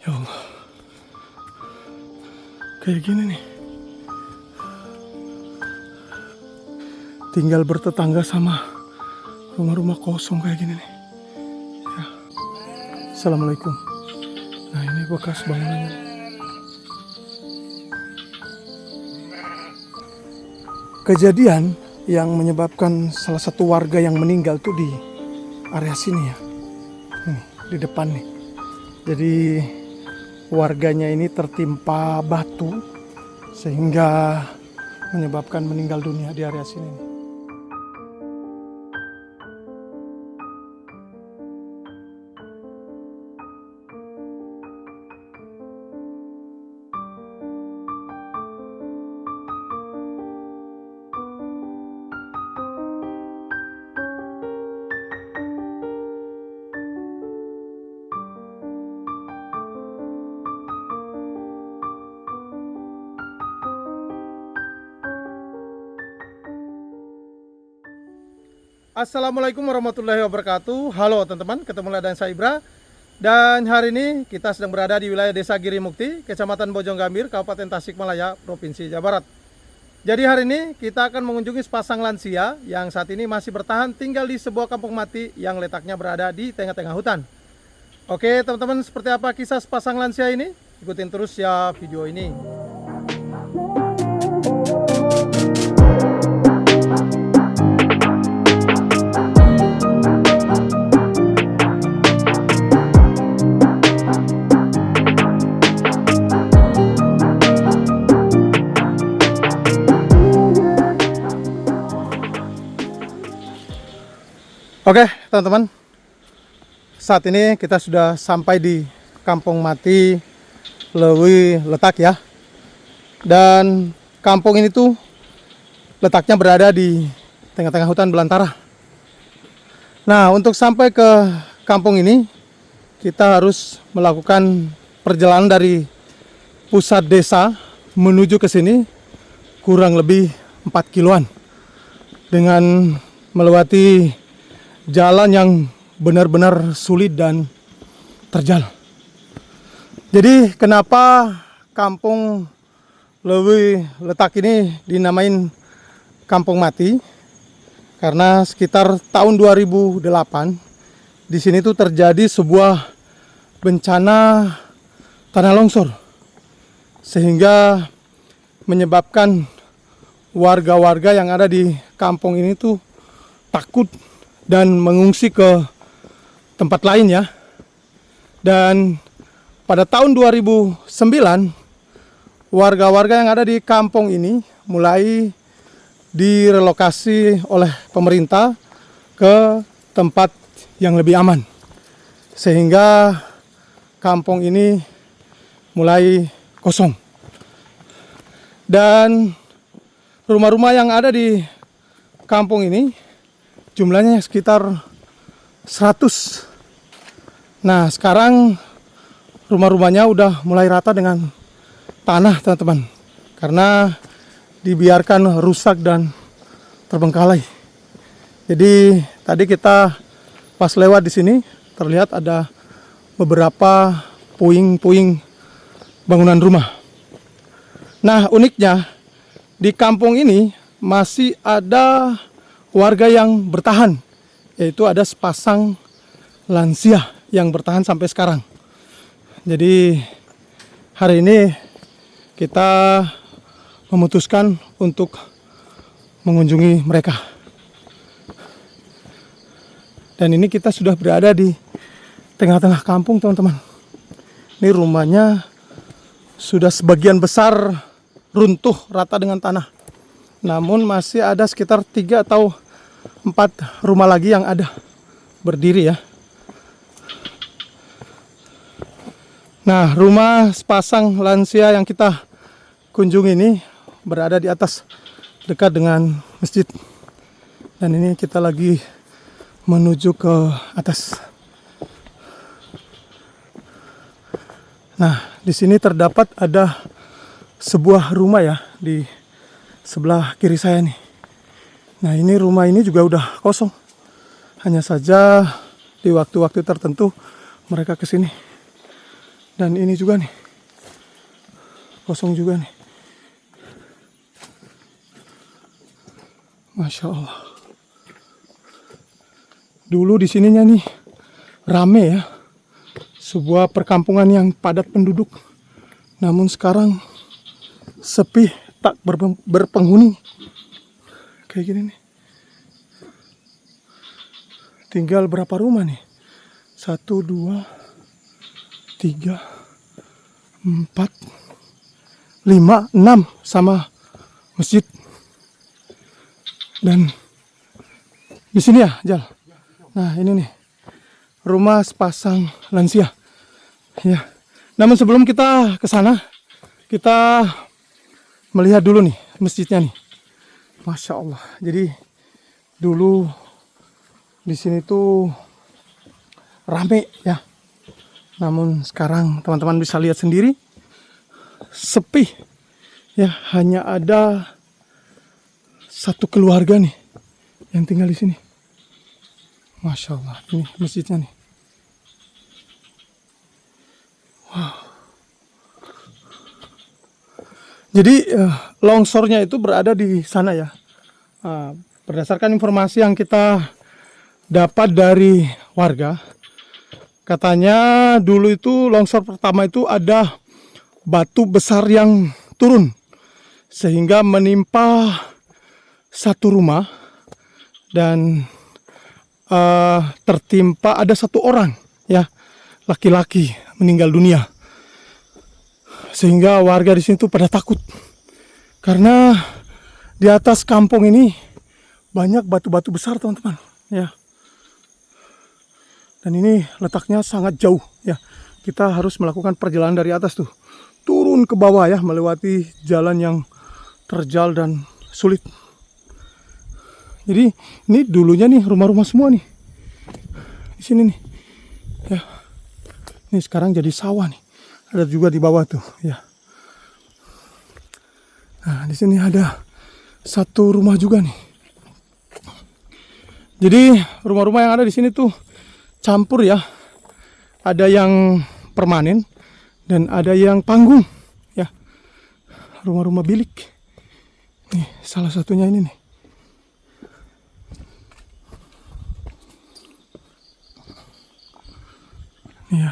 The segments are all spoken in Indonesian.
Ya Allah, kayak gini nih. Tinggal bertetangga sama rumah-rumah kosong kayak gini nih. Ya. Assalamualaikum. Nah, ini bekas bangunannya. Kejadian yang menyebabkan salah satu warga yang meninggal tuh di area sini ya. Nih, di depan nih. Jadi warganya ini tertimpa batu sehingga menyebabkan meninggal dunia di area sini. Assalamualaikum warahmatullahi wabarakatuh. Halo teman-teman, ketemu lagi dengan saya Ibra. Dan hari ini kita sedang berada di wilayah Desa Giri Mukti, Kecamatan Bojonggambir, Kabupaten Tasikmalaya, Provinsi Jawa Barat. Jadi hari ini kita akan mengunjungi sepasang lansia yang saat ini masih bertahan tinggal di sebuah kampung mati yang letaknya berada di tengah-tengah hutan. Oke teman-teman, seperti apa kisah sepasang lansia ini? Ikutin terus ya video ini. Oke teman-teman, saat ini kita sudah sampai di kampung mati Lewi Letak ya. Dan kampung ini tuh letaknya berada di tengah-tengah hutan belantara. Nah, untuk sampai ke kampung ini kita harus melakukan perjalanan dari pusat desa menuju ke sini kurang lebih 4 kiloan dengan melewati jalan yang benar-benar sulit dan terjal. Jadi kenapa kampung Lewi Letak ini dinamain kampung mati? Karena sekitar tahun 2008 di sini tuh terjadi sebuah bencana tanah longsor sehingga menyebabkan warga-warga yang ada di kampung ini tuh takut dan mengungsi ke tempat lain ya. Dan pada tahun 2009 warga-warga yang ada di kampung ini mulai direlokasi oleh pemerintah ke tempat yang lebih aman, sehingga kampung ini mulai kosong. Dan rumah-rumah yang ada di kampung ini jumlahnya sekitar 100. Nah, sekarang rumah-rumahnya udah mulai rata dengan tanah, teman-teman. Karena dibiarkan rusak dan terbengkalai. Jadi, tadi kita pas lewat di sini terlihat ada beberapa puing-puing bangunan rumah. Nah, uniknya di kampung ini masih ada warga yang bertahan, yaitu ada sepasang lansia yang bertahan sampai sekarang. Jadi hari ini kita memutuskan untuk mengunjungi mereka. Dan ini kita sudah berada di tengah-tengah kampung, teman-teman. Ini rumahnya sudah sebagian besar runtuh rata dengan tanah. Namun masih ada sekitar 3 atau 4 rumah lagi yang ada berdiri ya. Nah, rumah sepasang lansia yang kita kunjungi ini berada di atas dekat dengan masjid. Dan ini kita lagi menuju ke atas. Nah, di sini terdapat ada sebuah rumah ya di sebelah kiri saya nih. Nah, ini rumah ini juga udah kosong. Hanya saja di waktu-waktu tertentu mereka kesini. Dan ini juga nih, kosong juga nih. Masya Allah. Dulu di sininya nih rame ya, sebuah perkampungan yang padat penduduk. Namun sekarang sepi, tak berpenghuni. Kayak gini nih. Tinggal berapa rumah nih? 1, 2, 3, 4, 5, 6 sama masjid. Dan di sini ya, Jal. Nah, ini nih rumah sepasang lansia. Ya. Namun sebelum kita ke sana, kita melihat dulu nih masjidnya nih. Masya Allah. Jadi dulu di sini tuh rame ya. Namun sekarang teman-teman bisa lihat sendiri, sepi. Ya, hanya ada satu keluarga nih yang tinggal di sini. Masya Allah, ini masjidnya nih. Wow. Jadi longsornya itu berada di sana ya. Berdasarkan informasi yang kita dapat dari warga, katanya dulu itu longsor pertama itu ada batu besar yang turun sehingga menimpa satu rumah dan tertimpa ada satu orang ya, laki-laki meninggal dunia. Sehingga warga di sini tuh pada takut karena di atas kampung ini banyak batu-batu besar, teman-teman ya. Dan ini letaknya sangat jauh ya. Kita harus melakukan perjalanan dari atas tuh turun ke bawah ya, melewati jalan yang terjal dan sulit. Jadi ini dulunya nih rumah-rumah semua nih di sini nih ya. Ini sekarang jadi sawah nih. Ada juga di bawah tuh ya. Nah, di sini ada satu rumah juga nih. Jadi rumah-rumah yang ada di sini tuh campur ya. Ada yang permanen dan ada yang panggung ya. Rumah-rumah bilik. Nih, salah satunya ini nih. Iya.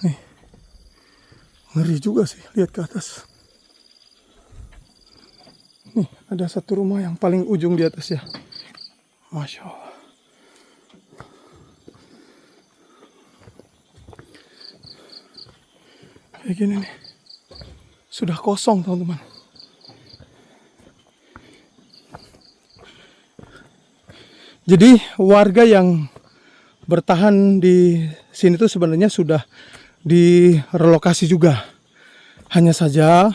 Nih. Ngeri juga sih lihat ke atas. Nih, ada satu rumah yang paling ujung di atas ya. Masya Allah. Kayak gini nih. Sudah kosong, teman-teman. Jadi warga yang bertahan di sini tuh sebenarnya sudah direlokasi juga. Hanya saja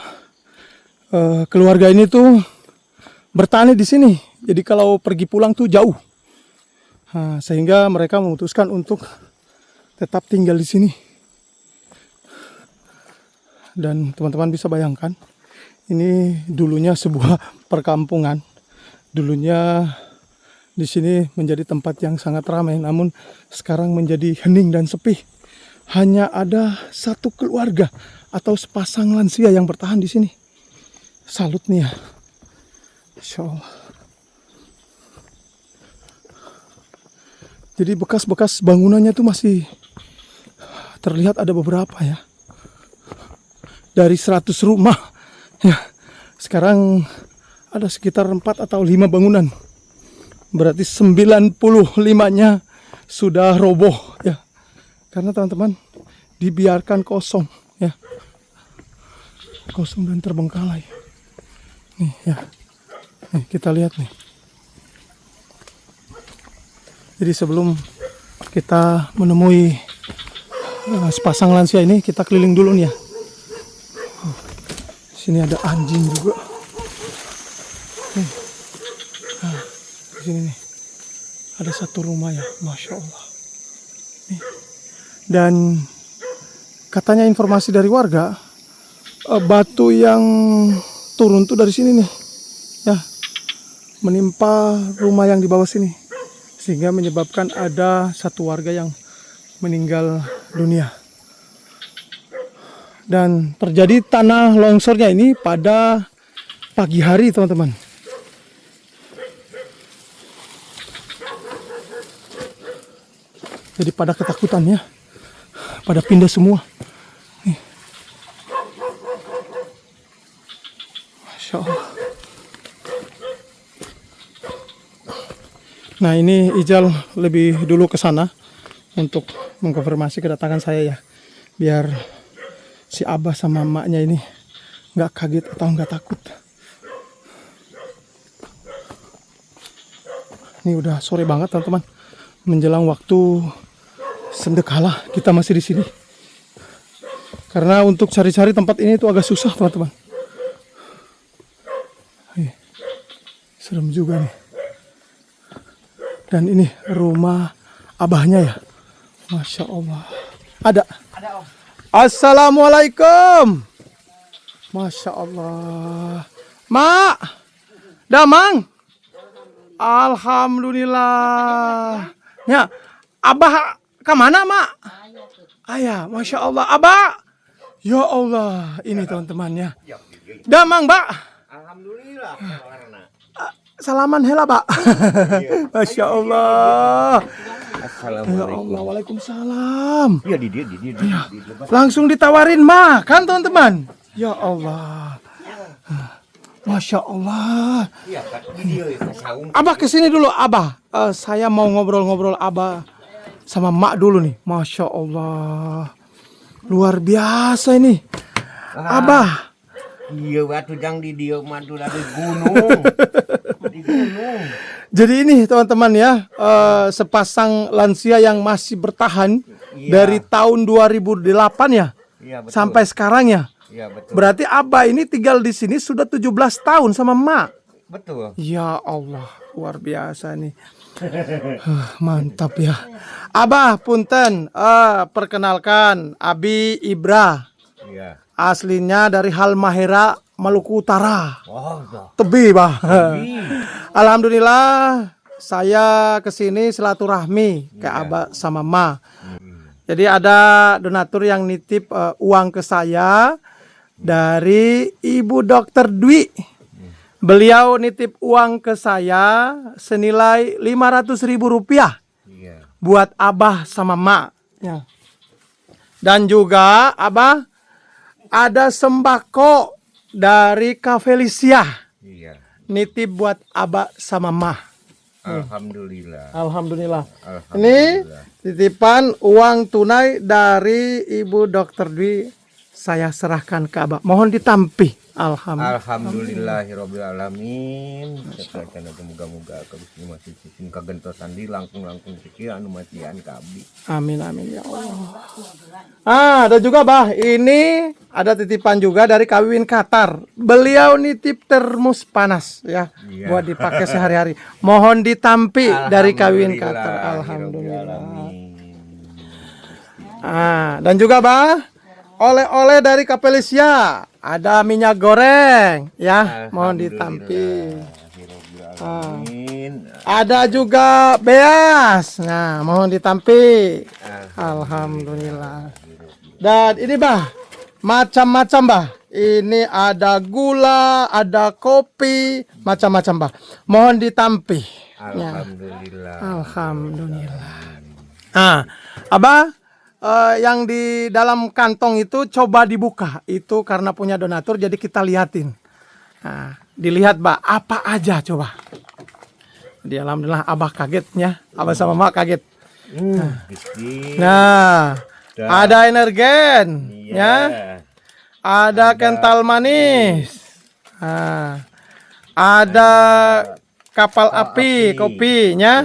keluarga ini tuh bertahan di sini. Jadi kalau pergi pulang tuh jauh. Nah, sehingga mereka memutuskan untuk tetap tinggal di sini. Dan teman-teman bisa bayangkan, ini dulunya sebuah perkampungan. Dulunya di sini menjadi tempat yang sangat ramai, namun sekarang menjadi hening dan sepi. Hanya ada satu keluarga atau sepasang lansia yang bertahan di sini. Salut nih ya. Insya Allah. Jadi bekas-bekas bangunannya tuh masih terlihat ada beberapa ya. Dari 100 rumah ya, sekarang ada sekitar 4 atau 5 bangunan. Berarti 95-nya sudah roboh ya. Karena teman-teman dibiarkan kosong ya. Kosong dan terbengkalai. Nih ya. Nih kita lihat nih. Jadi sebelum kita menemui sepasang lansia ini, kita keliling dulu nih ya. Sini ada anjing juga. Nih. Nah, di sini nih ada satu rumah ya, Masya Allah. Nih. Dan katanya informasi dari warga, batu yang turun tuh dari sini nih, ya, menimpa rumah yang di bawah sini, sehingga menyebabkan ada satu warga yang meninggal dunia. Dan terjadi tanah longsornya ini pada pagi hari, teman-teman. Jadi pada ketakutannya, pada pindah semua. Nih. Masya Allah. Nah, ini Ijal lebih dulu ke sana untuk mengkonfirmasi kedatangan saya ya, biar si Abah sama emaknya ini nggak kaget atau nggak takut. Ini udah sore banget, teman-teman, menjelang waktu sendekala kita masih di sini. Karena untuk cari-cari tempat ini itu agak susah, teman-teman. Serem juga nih. Dan ini rumah abahnya ya. Masya Allah. Ada. Om. Assalamualaikum. Masya Allah. Mak. Damang. Alhamdulillah. Ya. Abah kemana, Mak? Ayah. Masya Allah. Abah. Ya Allah. Ini teman-temannya. Damang, Mbak. Alhamdulillah. Salaman hela, Pak. Masya Allah. Assalamualaikum. Ya Allah, waalaikumsalam. Ya di dia. Langsung ditawarin makan, teman-teman. Ya Allah. Masya Allah. Iya, Kak. Di dia saung. Abah kesini dulu, Abah. Saya mau ngobrol-ngobrol Abah sama Mak dulu nih. Masya Allah. Luar biasa ini. Abah. Iya, waktu jang di dia mantu dari gunung. Di gunung. Jadi ini teman-teman ya, sepasang lansia yang masih bertahan dari tahun 2008 ya, Iya, betul. sampai sekarang ya. Iya, betul. Berarti Abah ini tinggal di sini sudah 17 tahun sama Mak. Betul. Ya Allah, luar biasa nih. Mantap ya. Abah, punten, perkenalkan Abi Ibra. Iya. Aslinya dari Halmahera, Maluku Utara. Oh, iya. Tebi, Bah. Alhamdulillah, saya kesini silaturahmi ke Abah sama Ma. Jadi ada donatur yang nitip uang ke saya dari Ibu Dokter Dwi. Beliau nitip uang ke saya senilai Rp500.000 Iya. buat Abah sama Ma. Ya. Dan juga Abah ada sembako dari Kak Felicia. Iya. Nitip buat Abah sama Mah. Alhamdulillah. Alhamdulillah. Alhamdulillah. Ini titipan uang tunai dari Ibu Dokter Dwi. Saya serahkan ke Abah. Mohon ditampi. Alhamdulillah. Alhamdulillahirabbil alamin. Sekarang moga-moga kabeh masih sistem kagentosan di langkung-langkung pikir anu matian ka abdi. Amin amin ya Allah. Ada juga Bah, ini ada titipan juga dari Kawin Qatar. Beliau nitip termos panas ya, Iya. buat dipakai sehari-hari. Mohon ditampi dari Kawin Qatar. Alhamdulillah. Dan juga Bah, oleh-oleh dari Kapelisia. Ada minyak goreng ya, mohon ditampi. Amin. Ada juga beas. Nah, mohon ditampi. Alhamdulillah. Dan ini Bah, macam-macam Bah. Ini ada gula, ada kopi, macam-macam Bah. Mohon ditampi. Alhamdulillah. Alhamdulillah. Abah, yang di dalam kantong itu coba dibuka. Itu karena punya donatur, jadi kita liatin. Nah, dilihat Bah, apa aja coba. Di alhamdulillah Abah kagetnya, Abah sama Mak kaget. Nah, ada energen, ya, ada kental manis, ada kapal api, kopinya,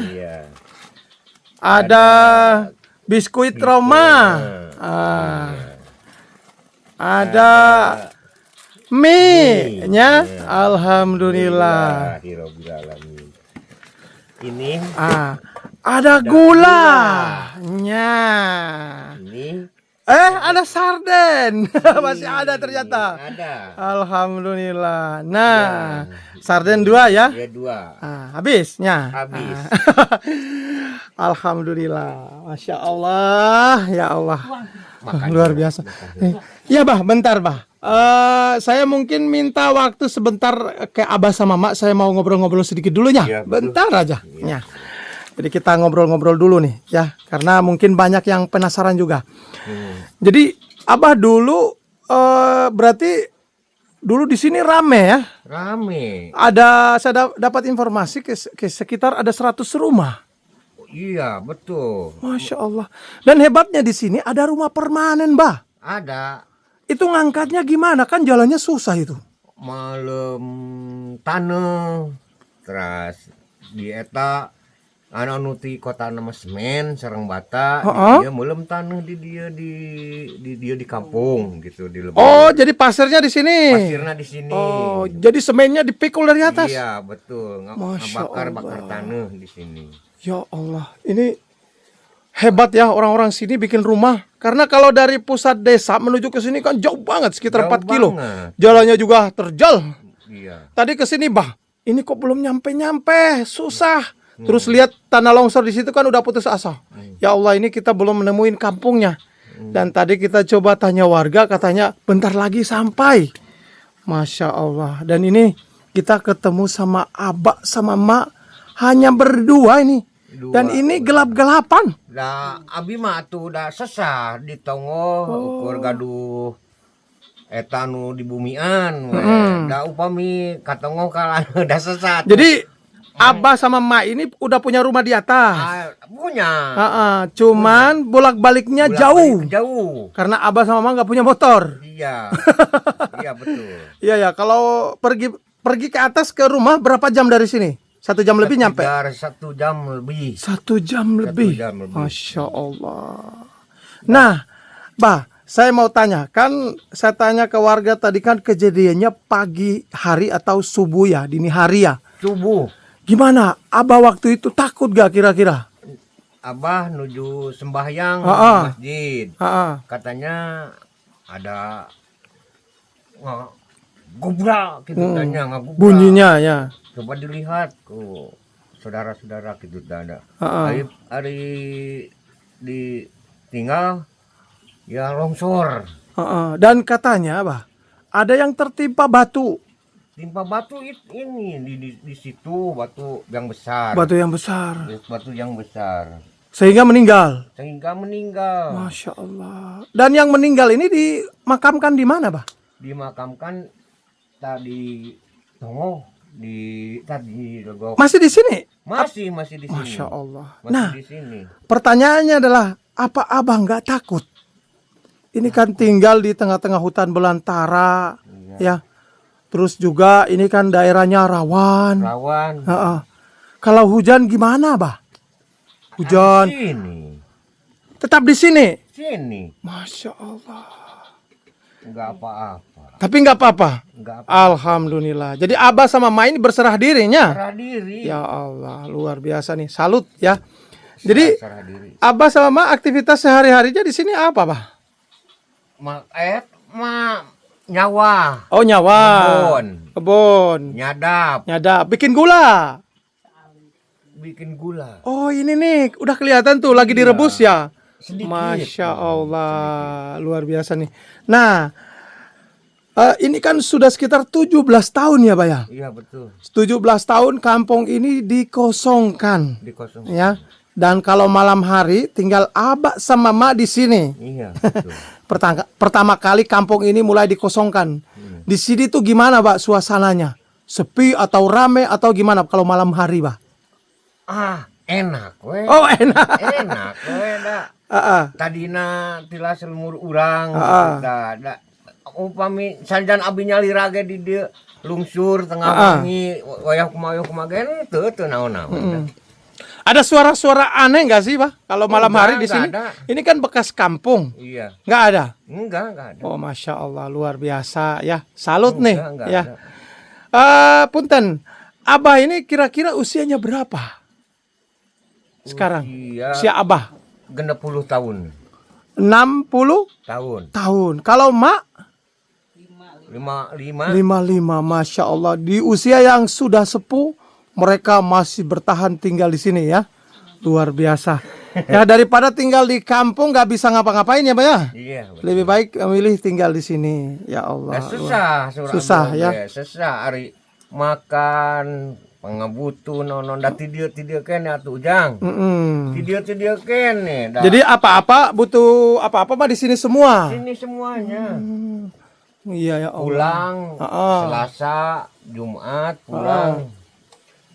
ada biskuit Roma, ada mie-nya, alhamdulillah. Ini ada gulanya. ini Ada sarden. Masih ada ternyata. Ada. Alhamdulillah. Nah, sarden 2 ya. Ya 2. Habisnya. Habis. Alhamdulillah. Masya Allah. Ya Allah. Makan. Luar biasa. Iya bah, bentar bah. Saya mungkin minta waktu sebentar ke Abah sama Mak. Saya mau ngobrol-ngobrol sedikit dulu ya. Iya, betul. Bentar aja. Ya. Jadi kita ngobrol-ngobrol dulu nih ya. Karena mungkin banyak yang penasaran juga. Jadi Abah dulu berarti dulu di sini rame ya. Rame. Saya dapat informasi ke sekitar ada 100 rumah. Iya, betul. Masya Allah. Dan hebatnya di sini ada rumah permanen, Bah. Ada. Itu ngangkatnya gimana? Kan jalannya susah itu. Malam tanah. Terus di eta nuti kota nama semen sareng bata dia malam tanah di dia di kampung gitu di Lebong. Oh, jadi pasirnya di sini. Pasirnya di sini. Oh, jadi semennya dipikul dari atas. Iya, betul. Bakar tanah di sini. Ya Allah, ini hebat ya orang-orang sini bikin rumah. Karena kalau dari pusat desa menuju ke sini kan jauh banget, sekitar Jauh 4 kilo. banget. Jalannya juga terjal. Iya. Tadi ke sini, Bah. Ini kok belum nyampe-nyampe, susah. Terus lihat tanah longsor di situ kan udah putus asa. Ya Allah, ini kita belum menemuin kampungnya. Dan tadi kita coba tanya warga, katanya bentar lagi sampai. Masya Allah. Dan ini kita ketemu sama Abah sama Mak hanya berdua ini. Dan ini gelap-gelapan. Da abi mah tuh da sesah di tongo ukur gaduh eta nu di bumian we. Da upami katongo kalah da sesah. Jadi Abah sama Mak ini udah punya rumah di atas. Punya. Cuman bolak-baliknya jauh. Jauh. Karena Abah sama Mak nggak punya motor. Iya. Iya betul. Iya ya, kalau pergi ke atas ke rumah berapa jam dari sini? 1 jam lebih nyampe. 1 jam lebih. 1 jam lebih. 1 jam lebih. Masya Allah. Nah, Bah, saya mau tanya. Kan saya tanya ke warga tadi kan kejadiannya pagi hari atau subuh ya, dini hari ya. Subuh. Gimana? Abah waktu itu takut gak kira-kira? Abah nuju sembahyang di masjid. Katanya ada gubrak gitu tanya ngagubrak. Bunyinya ya. Coba dilihat ku saudara-saudara gitu ada. Hari ditinggal ya longsor. Dan katanya Abah ada yang tertimpa batu. Timpa batu ini di situ batu yang besar. Batu yang besar. Batu yang besar. Sehingga meninggal. Masya Allah. Dan yang meninggal ini dimakamkan di mana, Bah? Dimakamkan tadi Tongo tadi Legok. Masih di sini? Masih di sini. Masya Allah. Masih di sini. Pertanyaannya adalah apa Abah nggak takut? Ini kan tinggal di tengah-tengah hutan belantara, ya. Terus juga ini kan daerahnya rawan. Kalau hujan gimana, Bah? Hujan. Sini. Tetap di sini. Sini. Masya Allah. Enggak apa-apa. Tapi nggak apa-apa. Alhamdulillah. Jadi Abah sama Ma ini berserah dirinya. Berserah diri. Ya Allah, luar biasa nih. Salut ya. Jadi Abah sama Ma aktivitas sehari-harinya di sini apa, Bah? Nyawa. Oh, nyawa. Kebun. Nyadap. Bikin gula. Oh, ini nih udah kelihatan tuh lagi direbus ya. Sedikit. Masya Allah, luar biasa nih. Nah, ini kan sudah sekitar 17 tahun ya, Pak ya? Iya, betul. 17 tahun kampung ini dikosongkan. Ya. Dan kalau malam hari tinggal Abah sama Ma di sini. Iya, betul. Pertama kali kampung ini mulai dikosongkan. Di sini tuh gimana, Pak, suasananya? Sepi atau rame atau gimana kalau malam hari, Pak? Enak we. Oh, enak. Enak we da. Tadina tilas lemur urang da upami sanjan abi nyali rage di dieu lungsur tengah wengi wayah kumaha gen teu naon-naon. Ada suara-suara aneh nggak sih, Pak? Kalau malam hari di sini? Ini kan bekas kampung. Iya. Nggak ada? Enggak ada. Oh, Masya Allah, luar biasa ya. Salut nih. Ya. Ada. Punten, Abah ini kira-kira usianya berapa? Sekarang? Usia Abah? 60 tahun. tahun. tahun. Kalau Mak 55. 55, Masya Allah. Di usia yang sudah sepuh, mereka masih bertahan tinggal di sini ya. Luar biasa. Ya daripada tinggal di kampung nggak bisa ngapa-ngapain ya Pak ya. Iya, betul. Lebih baik memilih tinggal di sini. Ya Allah. Nah, susah, Susah, ya. Susah hari makan pangabutu nonon da tidieu kene atuh Ujang. Tidieu kene. Jadi apa-apa butuh apa-apa mah di sini semua. Ini semuanya. Iya ya Allah. Pulang Selasa, Jumat, pulang.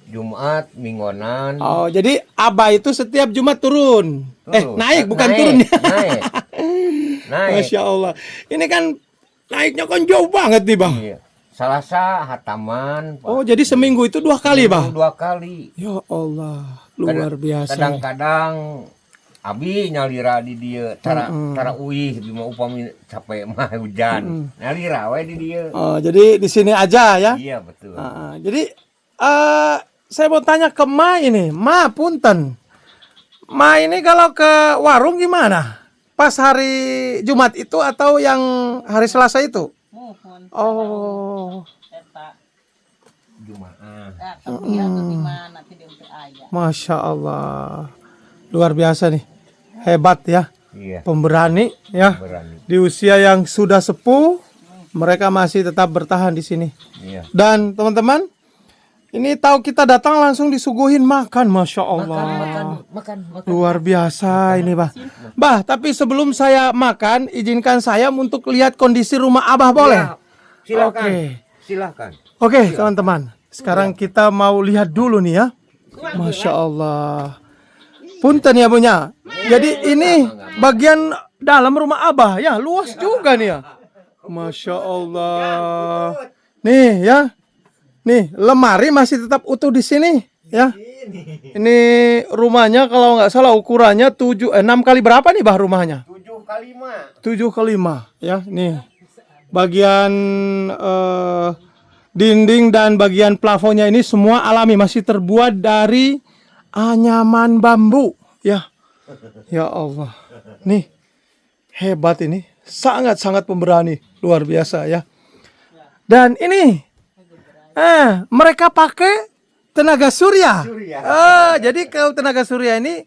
Jumat, minggonan. Oh, jadi Abah itu setiap Jumat turun. Naik bukan turun ya. Naik. Masya Allah. Ini kan naiknya kan jauh banget nih Bang. Iya. Selasa hataman. Pak. Oh, jadi seminggu itu 2 kali Bang? 2 kali. Ya Allah, luar biasa. Kadang-kadang Abi nyalira di dia cara uih di mau upami capek mah hujan. Nyalira we di dia. Oh, jadi di sini aja ya. Iya, betul. Jadi saya mau tanya ke Ma ini. Ma punten. Ma ini kalau ke warung gimana? Pas hari Jumat itu atau yang hari Selasa itu? Oh. Jumat. Masya Allah. Luar biasa nih. Hebat ya. Iya. Pemberani ya. Berani. Di usia yang sudah sepuh, mereka masih tetap bertahan di sini. Iya. Dan teman-teman, ini tahu kita datang langsung disuguhin makan, Masya Allah. Makan. Luar biasa ini, Bah. Bah, tapi sebelum saya makan, izinkan saya untuk lihat kondisi rumah Abah boleh? Ya, silakan. Oke. Silakan. Oke, teman-teman. Sekarang kita mau lihat dulu nih ya. Masya Allah. Punten ya punya. Jadi ini bagian dalam rumah Abah ya, luas juga nih ya. Masya Allah. Nih ya. Nih, lemari masih tetap utuh di sini ya. Ini rumahnya kalau nggak salah ukurannya 6 kali berapa nih Bah rumahnya? 7 kali 5. 7 kali 5 ya. Nih. Bagian dinding dan bagian plafonnya ini semua alami, masih terbuat dari anyaman bambu ya. Ya Allah. Nih. Hebat ini. Sangat-sangat pemberani, luar biasa ya. Dan ini mereka pakai tenaga surya. Jadi kalau tenaga surya ini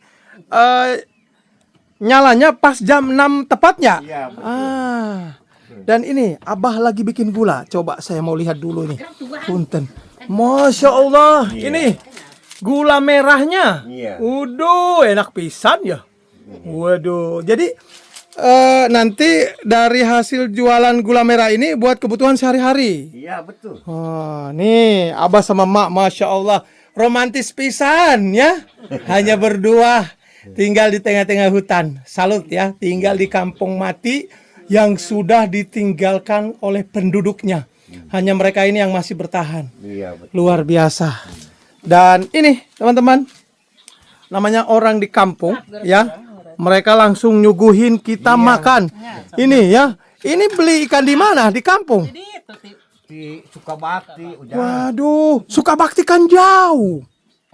nyalanya pas jam 6 tepatnya. Iya, Dan ini Abah lagi bikin gula. Coba saya mau lihat dulu nih. Punten. Masya Allah. Ini gula merahnya. Iya. Waduh, enak pisan ya. Waduh. Jadi nanti dari hasil jualan gula merah ini buat kebutuhan sehari-hari. Iya, betul. Oh, nih Abah sama Mak, Masya Allah, romantis pisan ya. Hanya berdua, tinggal di tengah-tengah hutan. Salut ya, tinggal di kampung mati yang sudah ditinggalkan oleh penduduknya. Hanya mereka ini yang masih bertahan. Iya, betul. Luar biasa. Dan ini teman-teman, namanya orang di kampung ya. Mereka langsung nyuguhin kita makan. Ini ya. Ini beli ikan di mana? Di kampung? Di Sukabakti. Waduh, Sukabakti kan jauh.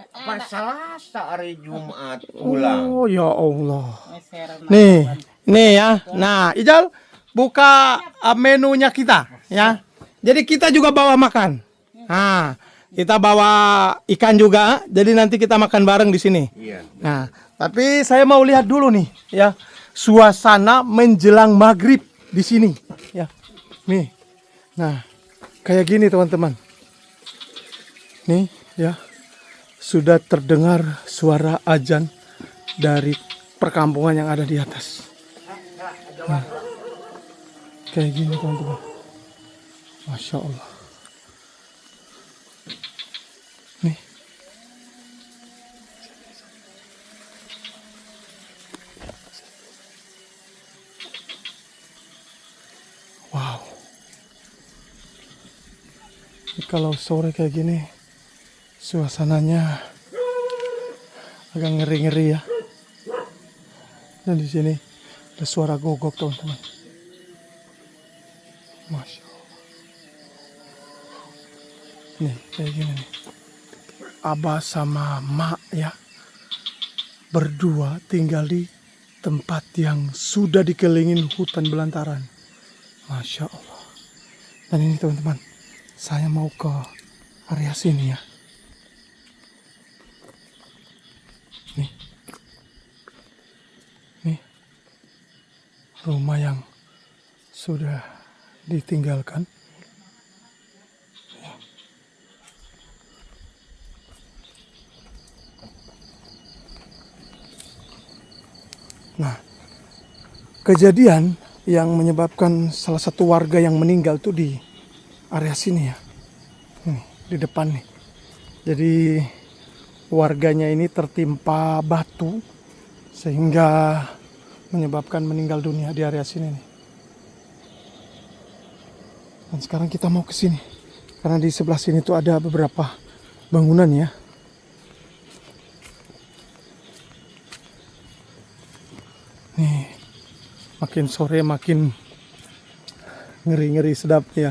Pas Selasa hari Jumat pulang. Oh ya Allah. Nih ya. Nah, Ijal buka menunya kita ya. Jadi kita juga bawa makan. Nah, kita bawa ikan juga. Jadi nanti kita makan bareng di sini. Iya. Nah, tapi saya mau lihat dulu nih ya, suasana menjelang maghrib di sini ya. Nih. Nah, kayak gini teman-teman. Nih ya. Sudah terdengar suara azan dari perkampungan yang ada di atas. Nah, kayak gini teman-teman. Masya Allah. Nih. Wow. Ini kalau sore kayak gini, suasananya agak ngeri-ngeri ya. Dan di sini ada suara gogok teman-teman. Masya Allah. Nih kayak gini nih. Abah sama Mak ya. Berdua tinggal di tempat yang sudah dikelilingin hutan belantaran. Masya Allah. Dan ini teman-teman, saya mau ke area sini ya. Nih. Nih. Rumah yang sudah ditinggalkan. Nah, kejadian yang menyebabkan salah satu warga yang meninggal tuh di area sini ya. Ini di depan nih. Jadi warganya ini tertimpa batu sehingga menyebabkan meninggal dunia di area sini nih. Dan sekarang kita mau ke sini karena di sebelah sini tuh ada beberapa bangunan ya. Nih, makin sore makin ngeri-ngeri sedap ya.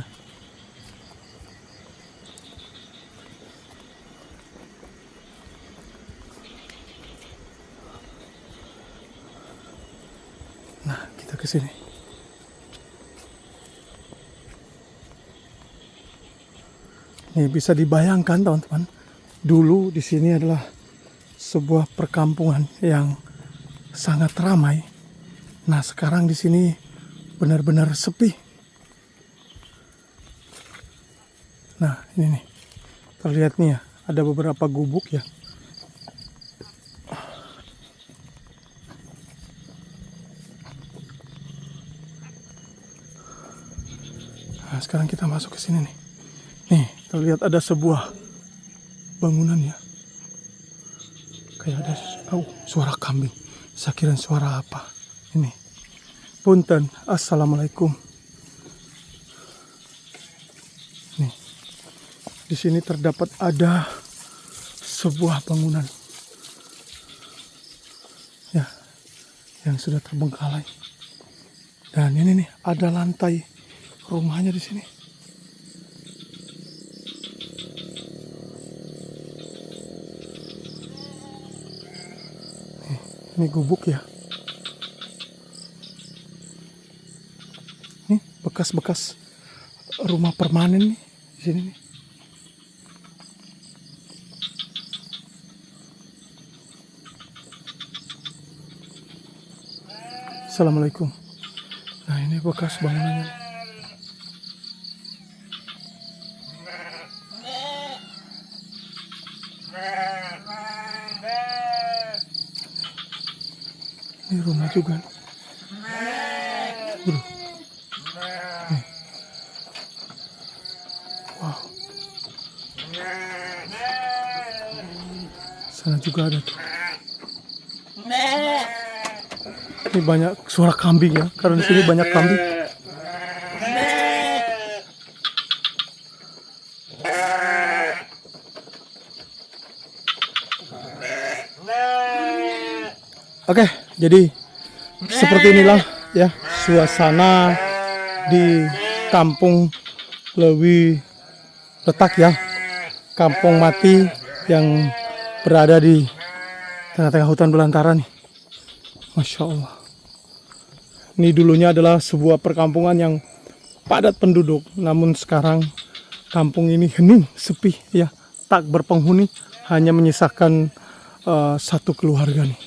Nah, kita ke sini. Nih bisa dibayangkan teman-teman, dulu di sini adalah sebuah perkampungan yang sangat ramai. Nah, sekarang di sini benar-benar sepi. Nah, ini nih. Terlihat nih ya, ada beberapa gubuk ya. Nah, sekarang kita masuk ke sini nih. Nih, terlihat ada sebuah bangunan ya. Kayak ada suara kambing. Saya kira suara apa? Ini. Punten, assalamualaikum. Nih. Di sini terdapat ada sebuah bangunan. Ya, yang sudah terbengkalai. Dan ini nih, ada lantai rumahnya di sini. Ini gubuk ya. Nih bekas-bekas rumah permanen nih di sini nih. Assalamualaikum. Nah, ini bekas bangunannya. Ini rumah juga. Nih. Wow. Sana juga ada tuh. Ini banyak suara kambing ya, karena di sini banyak kambing. Oke, jadi seperti inilah ya suasana di Kampung Lewi Letak ya, kampung mati yang berada di tengah-tengah hutan belantara nih. Masya Allah. Ini dulunya adalah sebuah perkampungan yang padat penduduk, namun sekarang kampung ini hening, sepi ya, tak berpenghuni, hanya menyisakan satu keluarga nih.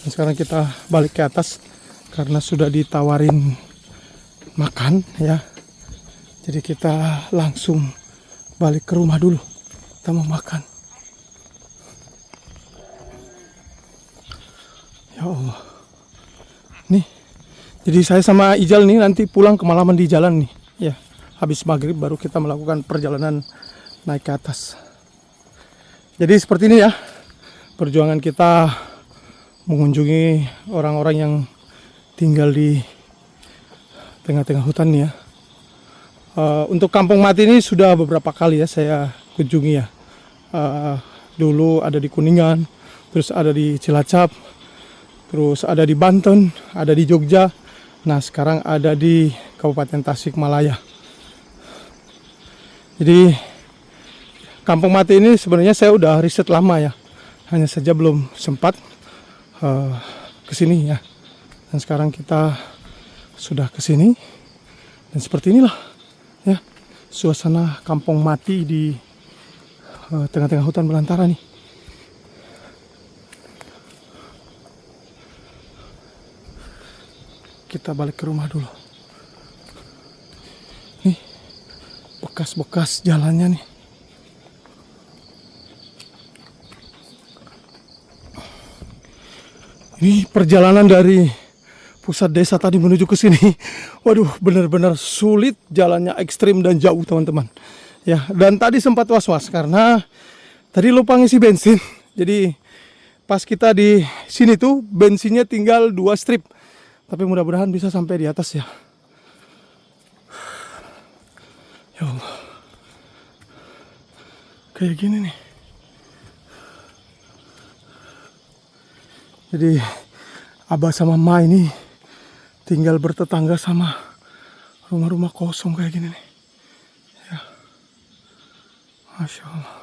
Dan sekarang kita balik ke atas karena sudah ditawarin makan ya. Jadi kita langsung balik ke rumah dulu. Kita mau makan. Ya Allah. Nih. Jadi saya sama Ijal nih nanti pulang kemalaman di jalan nih. Ya. Habis maghrib baru kita melakukan perjalanan naik ke atas. Jadi seperti ini ya. Perjuangan kita mengunjungi orang-orang yang tinggal di tengah-tengah hutan ya. Untuk kampung mati ini sudah beberapa kali ya saya kunjungi ya. Dulu ada di Kuningan, terus ada di Cilacap, terus ada di Banten, ada di Jogja. Nah sekarang ada di Kabupaten Tasikmalaya. Jadi kampung mati ini sebenarnya saya udah riset lama ya. hanya saja belum sempat kesini ya. Dan sekarang kita sudah kesini dan seperti inilah ya suasana kampung mati di tengah-tengah hutan belantara nih. Kita balik ke rumah dulu. Nih bekas-bekas jalannya nih. Ini perjalanan dari pusat desa tadi menuju ke sini. Waduh, benar-benar sulit, jalannya ekstrim dan jauh, teman-teman. Ya, dan tadi sempat was-was karena tadi lupa ngisi bensin. Jadi pas kita di sini tuh bensinnya tinggal 2 strip. Tapi mudah-mudahan bisa sampai di atas ya. Ya Allah. Kayak gini nih. Jadi Abah sama Ma ini tinggal bertetangga sama rumah-rumah kosong kayak gini nih. Ya. Masya Allah.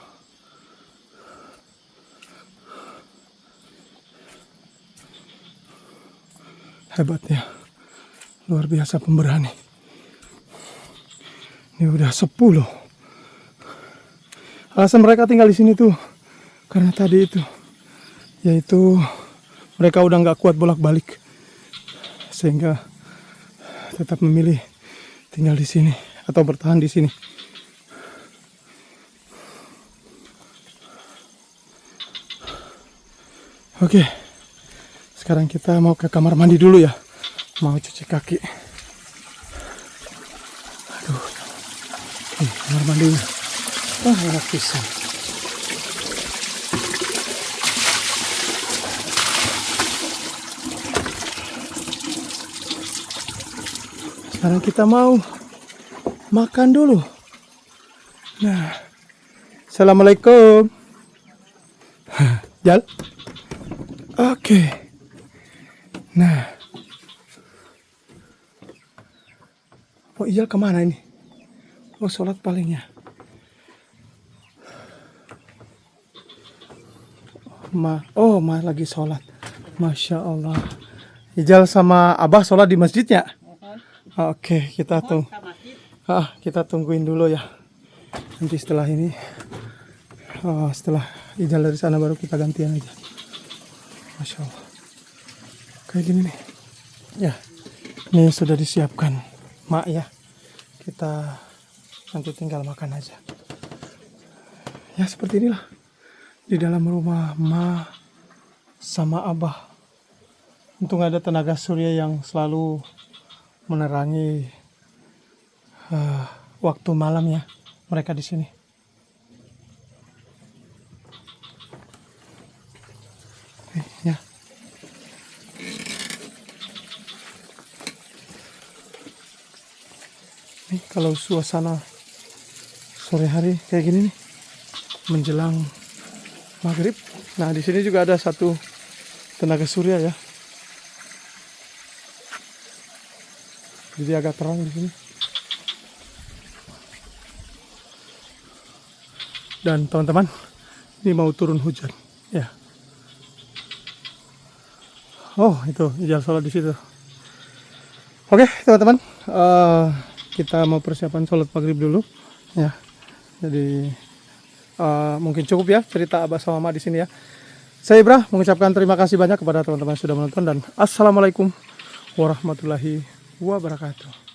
Hebat ya. Luar biasa pemberani. Ini udah 10. Alasan mereka tinggal di sini tuh karena tadi itu, yaitu mereka udah nggak kuat bolak-balik, sehingga tetap memilih tinggal di sini atau bertahan di sini. Oke, sekarang kita mau ke kamar mandi dulu ya, mau cuci kaki. Aduh, kamar mandinya, enak pisan. Sekarang kita mau makan dulu. Nah, assalamualaikum. Jal. Oke. Nah. Oh, Ijal kemana ini? Oh, sholat palingnya. Ma lagi sholat. Masya Allah. Ijal sama Abah sholat di masjidnya. Oke, kita tungguin dulu ya. Nanti setelah ini, setelah Ijal dari sana baru kita gantian aja. Masya Allah. Kayak gini nih. Ya, ini sudah disiapkan Mak ya. Kita nanti tinggal makan aja. Ya seperti inilah di dalam rumah Ma sama Abah. Untung ada tenaga surya yang selalu menerangi waktu malam ya mereka di sini. Ya. Nih kalau suasana sore hari kayak gini nih menjelang maghrib. Nah di sini juga ada satu tenaga surya ya. Jadi agak terang di sini. Dan teman-teman, ini mau turun hujan. Ya. Oh, itu Ijal sholat di situ. Oke, teman-teman, kita mau persiapan sholat maghrib dulu. Ya. Jadi mungkin cukup ya cerita Abah sama Mama di sini ya. Saya Ibra mengucapkan terima kasih banyak kepada teman-teman yang sudah menonton dan assalamualaikum warahmatullahi wabarakatuh.